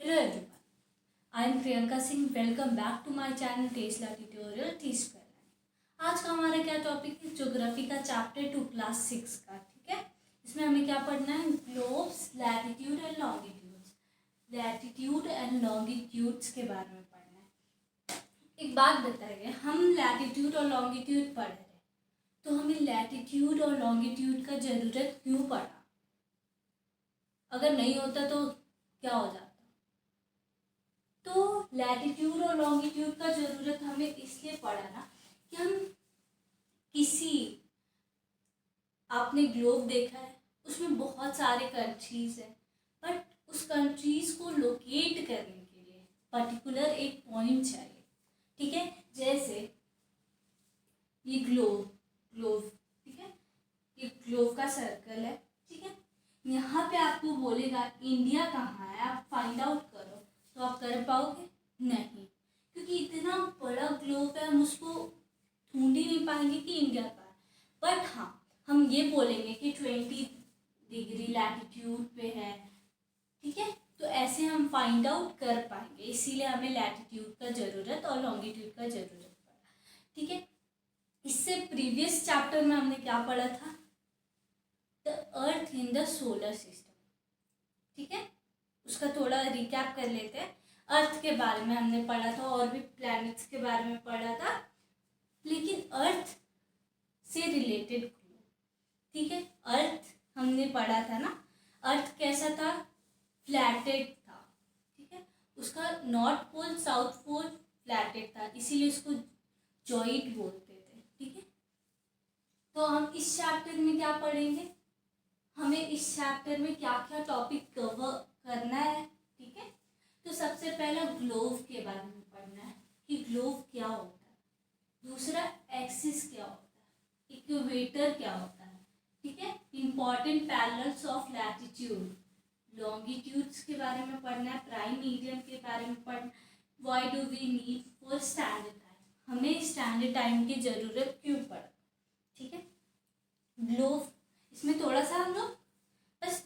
Hello everyone, I am Priyanka Singh. Welcome back to my channel Tesla Tutorial T-Square Line। आज का हमारा क्या topic है? Geography का चैप्टर 2 क्लास 6 का। ठीक है, इसमें हमें क्या पढ़ना है? Globes, latitude and longitudes. Latitude and longitudes के बारे में पढ़ना है। एक बात बताइए, हम लैटिट्यूड और लॉन्गिट्यूड पढ़ रहे हैं तो हमें लैटिट्यूड और लॉन्गिट्यूड का ज़रूरत क्यों पड़ा? अगर नहीं होता तो क्या हो जाता? तो लैटिट्यूड और लॉन्गिट्यूड का ज़रूरत हमें इसलिए पड़ा ना कि हम किसी, आपने ग्लोब देखा है, उसमें बहुत सारे कंट्रीज़ हैं, बट उस कंट्रीज़ को लोकेट करने के लिए पर्टिकुलर एक पॉइंट चाहिए। ठीक है, जैसे ये ग्लोब ठीक है, ये ग्लोब का सर्कल है। ठीक है, यहाँ पे आपको बोलेगा इंडिया कहाँ है, आप फाइंड आउट करो, तो आप कर पाओगे? नहीं, क्योंकि इतना बड़ा ग्लोब है, हम उसको ढूंढ ही नहीं पाएंगे कि इंडिया का है। बट हाँ, हम ये बोलेंगे कि 20 डिग्री लैटिट्यूड पे है। ठीक है, तो ऐसे हम फाइंड आउट कर पाएंगे, इसीलिए हमें लैटिट्यूड का ज़रूरत और लॉन्गिट्यूड का ज़रूरत पड़ा। ठीक है, इससे प्रीवियस चैप्टर में हमने क्या पढ़ा था? The earth in the solar system. ठीक है, उसका थोड़ा रिकैप कर लेते हैं। अर्थ के बारे में हमने पढ़ा था और भी प्लैनेट्स के बारे में पढ़ा था, लेकिन अर्थ से रिलेटेड ग्लोब। ठीक है, अर्थ हमने पढ़ा था ना, अर्थ कैसा था? फ्लैटेड था। ठीक है, उसका north pole south pole flatted था, इसीलिए उसको जॉइड बोलते थे। ठीक है, तो हम इस चैप्टर में क्या पढ़ेंगे? हमें इस चैप्टर में क्या क्या टॉपिक कवर करना है? ठीक है, तो सबसे पहला ग्लोब के बारे में पढ़ना है कि ग्लोब क्या होता है, दूसरा एक्सिस क्या होता है, इक्वेटर क्या होता है। ठीक है, important parallels of latitude, longitudes के बारे में पढ़ना है, प्राइम मीडियन के बारे में पढ़ना, why do we need for standard time, हमें स्टैंडर्ड टाइम की ज़रूरत क्यों पड़ा। ठीक है, ग्लोब, इसमें थोड़ा सा हम लोग बस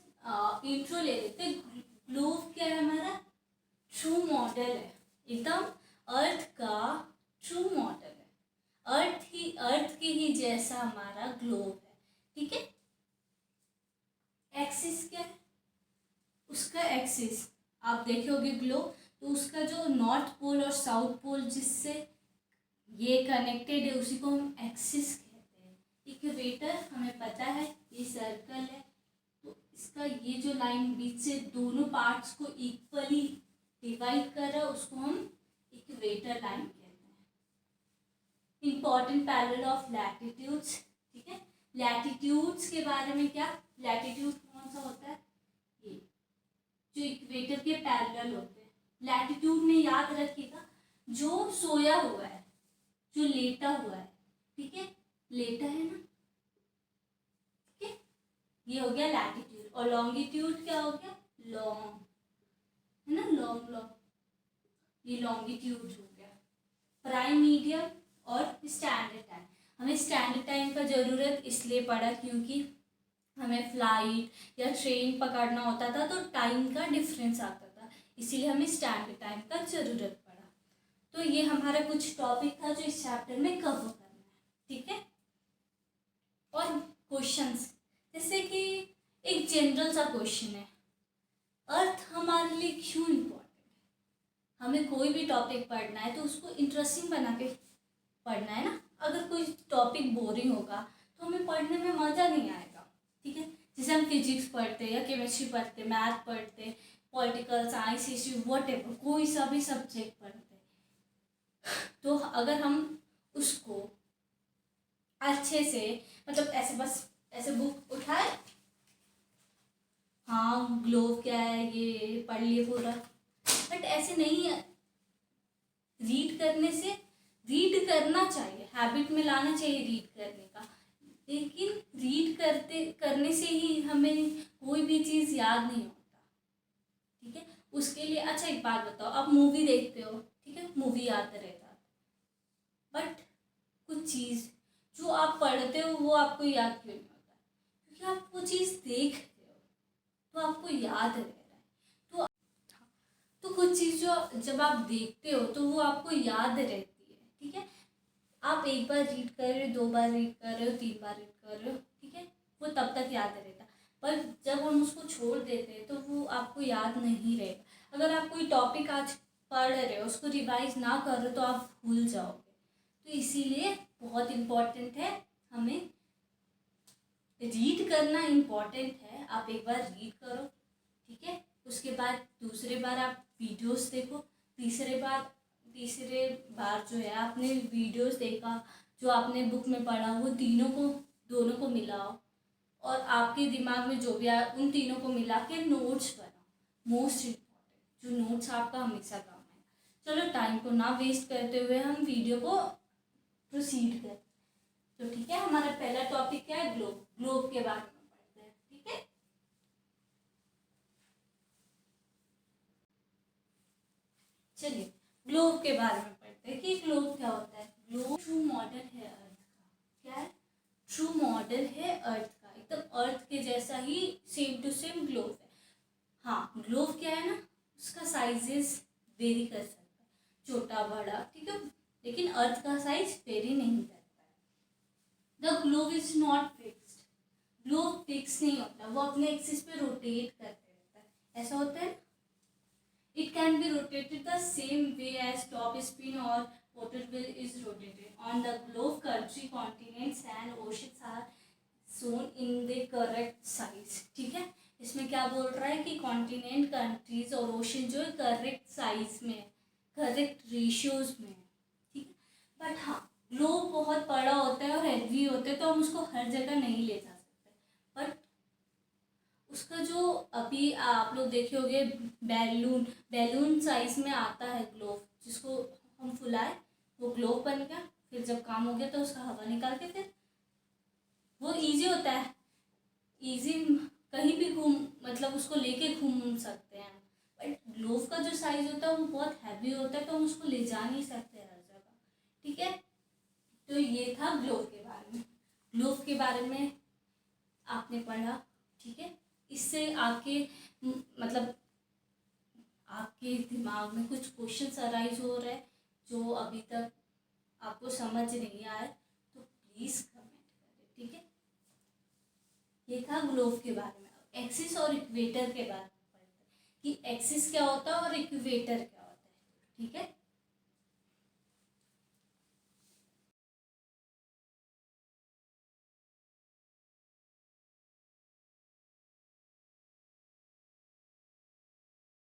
इंट्रो ले लेते हैं। ग्लोब क्या है? हमारा ट्रू मॉडल है, एकदम अर्थ का ट्रू मॉडल है। अर्थ की ही जैसा हमारा ग्लोब है। ठीक है, एक्सिस क्या है? उसका एक्सिस आप देखोगे ग्लोब, तो उसका जो नॉर्थ पोल और साउथ पोल जिससे ये कनेक्टेड है, उसी को हम एक्सिस कहते हैं। इक्वेटर हमें पता है, ये सर्कल है, तो इसका ये जो लाइन बीच से दोनों पार्ट्स को इक्वली डिवाइड कर रहा है, उसको हम इक्वेटर लाइन कहते हैं। Important parallel of latitudes. ठीक है, लैटिट्यूड्स के बारे में क्या? लैटिट्यूड कौन सा होता है? ये जो इक्वेटर के पैरेलल होते हैं। लैटिट्यूड में याद रखिएगा, जो सोया हुआ है, जो लेटा हुआ है। ठीक है, लेटा है ना, ठीक है, ये हो गया लैटिट्यूड। और लॉन्गिट्यूड क्या हो गया? लॉन्ग है ना, लॉन्ग लॉन्ग, ये लॉन्गिट्यूड हो गया। प्राइम मीडियम और स्टैंडर्ड टाइम, हमें स्टैंडर्ड टाइम का ज़रूरत इसलिए पड़ा क्योंकि हमें फ्लाइट या ट्रेन पकड़ना होता था, तो टाइम का डिफरेंस आता था, इसीलिए हमें स्टैंडर्ड टाइम का ज़रूरत पड़ा। तो ये हमारा कुछ टॉपिक था जो इस चैप्टर में कवर करना है। ठीक है, और क्वेश्चंस, जैसे कि एक जनरल सा क्वेश्चन है, अर्थ हमारे लिए क्यों इम्पोर्टेंट है? हमें कोई भी टॉपिक पढ़ना है तो उसको इंटरेस्टिंग बना के पढ़ना है ना। अगर कोई टॉपिक बोरिंग होगा तो हमें पढ़ने में मज़ा नहीं आएगा। ठीक है, जैसे हम फिजिक्स पढ़ते या केमिस्ट्री पढ़ते, मैथ पढ़ते, पॉलिटिकल साइंस, हिस्ट्री, व्हाटएवर, कोई सा भी सब्जेक्ट पढ़ते, तो अगर हम उसको अच्छे से, मतलब ऐसे बस ऐसे बुक उठाए, हाँ ग्लोब क्या है ये पढ़ लिए पूरा, बट ऐसे नहीं है। रीड करने से, रीड करना चाहिए, हैबिट में लाना चाहिए रीड करने का, लेकिन रीड करने से ही हमें कोई भी चीज़ याद नहीं होता। ठीक है, उसके लिए अच्छा एक बात बताओ, आप मूवी देखते हो, ठीक है, मूवी याद रहता, बट कुछ चीज़ जो आप पढ़ते हो वो आपको याद क्यों नहीं होता? क्योंकि आप वो चीज़ देख रहे हो तो आपको याद रह रहा है। तो कुछ चीज़ जो जब आप देखते हो तो वो आपको याद रहती है, ठीक है। आप एक बार रीड कर रहे हो, 2 बार रीड कर रहे हो, 3 बार रीड कर रहे हो, ठीक है, वो तब तक याद रहता। पर जब हम उसको छोड़ देते हैं तो वो आपको याद नहीं रहेगा। अगर आप कोई टॉपिक आज पढ़ रहे हो, उसको रिवाइज ना कर रहे हो तो आप भूल जाओगे। तो इसीलिए बहुत इम्पोर्टेंट है, हमें रीड करना इम्पोर्टेंट है। आप एक बार रीड करो, ठीक है, उसके बाद दूसरे बार आप वीडियोस देखो, तीसरे बार जो है आपने वीडियोस देखा, जो आपने बुक में पढ़ा, वो दोनों को मिलाओ और आपके दिमाग में जो भी आया उन तीनों को मिला के नोट्स बनाओ। मोस्ट इम्पॉर्टेंट जो नोट्स आपका हमेशा काम आएगा। चलो टाइम को ना वेस्ट करते हुए हम वीडियो को प्रोसीड करें। तो ठीक है, हमारा पहला टॉपिक क्या है, ग्लोब। ग्लोब के बारे में पढ़ते हैं, ठीक है। चलिए ग्लोब के बारे में पढ़ते हैं कि ग्लोब क्या होता है। ग्लोब ट्रू मॉडल है अर्थ का। क्या है? ट्रू मॉडल है अर्थ का, एकदम अर्थ के जैसा ही सेम टू सेम ग्लोब है। हाँ, ग्लोब क्या है ना, उसका साइजेस वेरी कर सकता है, छोटा बड़ा, ठीक है, लेकिन अर्थ का साइज वेरी नहीं करता है। The globe is not fixed. Globe fix नहीं होता, वो अपने एक्सिस पे रोटेट करते रहता है। ऐसा होता है, it can be rotated the same way as top spin or water wheel is rotated. On the globe, country, continents and oceans are shown in the correct size. ठीक है, इसमें क्या बोल रहा है कि कॉन्टिनेंट, कंट्रीज और ओशन जो है करेक्ट साइज में, करेक्ट रेशियोज में, ठीक है। बट हाँ, ग्लोब बहुत बड़ा होता है और हेवी होता है, तो हम उसको हर जगह नहीं ले जा सकते। बट उसका जो अभी आप लोग देखे होंगे, बैलून साइज में आता है ग्लोब, जिसको हम फुलाए वो ग्लोब बन गया। फिर जब काम हो गया तो उसका हवा निकाल के फिर वो इजी होता है, इजी, कहीं भी घूम, मतलब उसको लेके घूम सकते हैं। बट ग्लोब का जो साइज होता है वो बहुत हैवी होता है, तो हम उसको ले जा नहीं सकते हर जगह, ठीक है। तो ये था ग्लोब के बारे में। ग्लोब के बारे में आपने पढ़ा, ठीक है। इससे आपके मतलब आपके दिमाग में कुछ क्वेश्चंस अराइज हो रहे हैं जो अभी तक आपको समझ नहीं आए, तो प्लीज़ कमेंट करें, ठीक है। ये था ग्लोब के बारे में। एक्सिस और इक्वेटर के बारे में पढ़ते हैं कि एक्सिस क्या होता है और इक्वेटर क्या होता है, ठीक है।